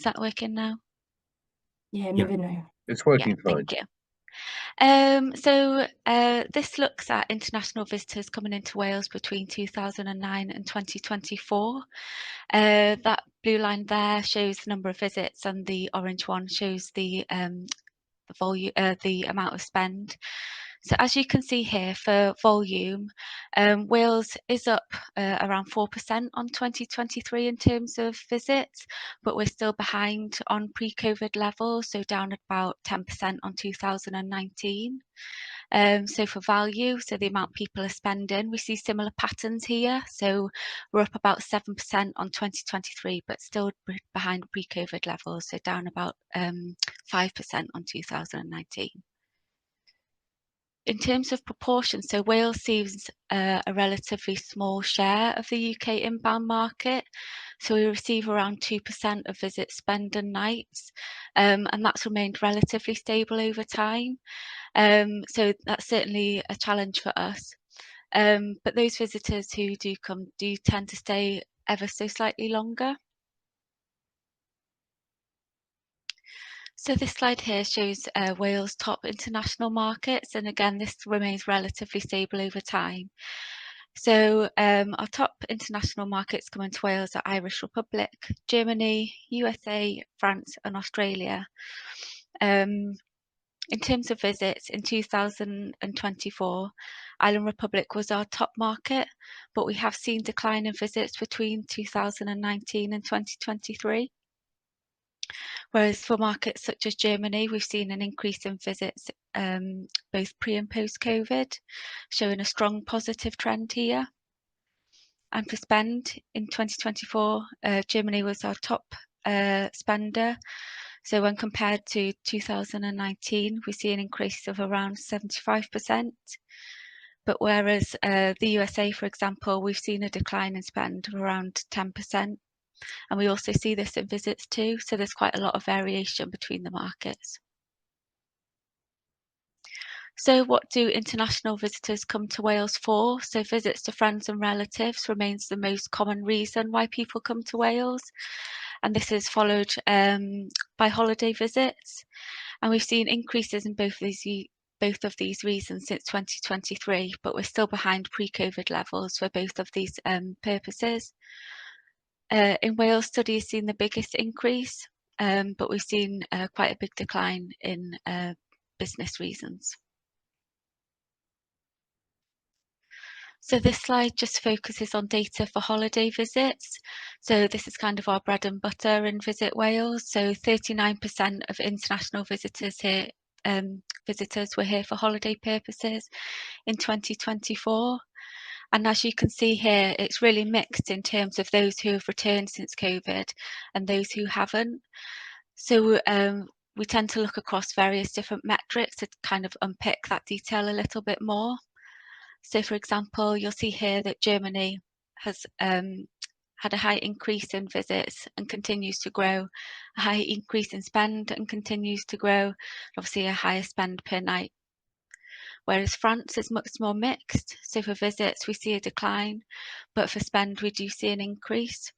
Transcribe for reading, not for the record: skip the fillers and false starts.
that working now? Yeah, moving now. It's working fine. Thank you. This looks at international visitors coming into Wales between 2009 and 2024. That blue line there shows the number of visits, and the orange one shows the volume, the amount of spend. So as you can see here, for volume, Wales is up around 4% on 2023 in terms of visits, but we're still behind on pre-COVID levels, so down about 10% on 2019. So for value, so the amount people are spending, we see similar patterns here. So we're up about 7% on 2023, but still behind pre-COVID levels, so down about 5% on 2019. In terms of proportion, so Wales sees a relatively small share of the UK inbound market. So we receive around 2% of visit spend and nights, and that's remained relatively stable over time. So that's certainly a challenge for us. But those visitors who do come do tend to stay ever so slightly longer. So this slide here shows Wales' top international markets, and again, this remains relatively stable over time. So our top international markets coming to Wales are Irish Republic, Germany, USA, France, and Australia. In terms of visits, in 2024, Ireland Republic was our top market, but we have seen decline in visits between 2019 and 2023. Whereas for markets such as Germany, we've seen an increase in visits both pre and post-COVID, showing a strong positive trend here. And for spend in 2024, Germany was our top spender. So when compared to 2019, we see an increase of around 75%. But whereas the USA, for example, we've seen a decline in spend of around 10%. And we also see this in visits too, so there's quite a lot of variation between the markets. So what do international visitors come to Wales for? So visits to friends and relatives remains the most common reason why people come to Wales. And this is followed by holiday visits. And we've seen increases in both of these reasons since 2023, but we're still behind pre-COVID levels for both of these purposes. In Wales, study has seen the biggest increase, but we've seen quite a big decline in business reasons. So this slide just focuses on data for holiday visits. So this is kind of our bread and butter in Visit Wales. So 39% of international visitors were here for holiday purposes in 2024. And as you can see here, it's really mixed in terms of those who have returned since COVID and those who haven't. So we tend to look across various different metrics to kind of unpick that detail a little bit more. So for example, you'll see here that Germany has had a high increase in visits and continues to grow, a high increase in spend and continues to grow, obviously a higher spend per night. Whereas France is much more mixed. So for visits, we see a decline, but for spend, we do see an increase.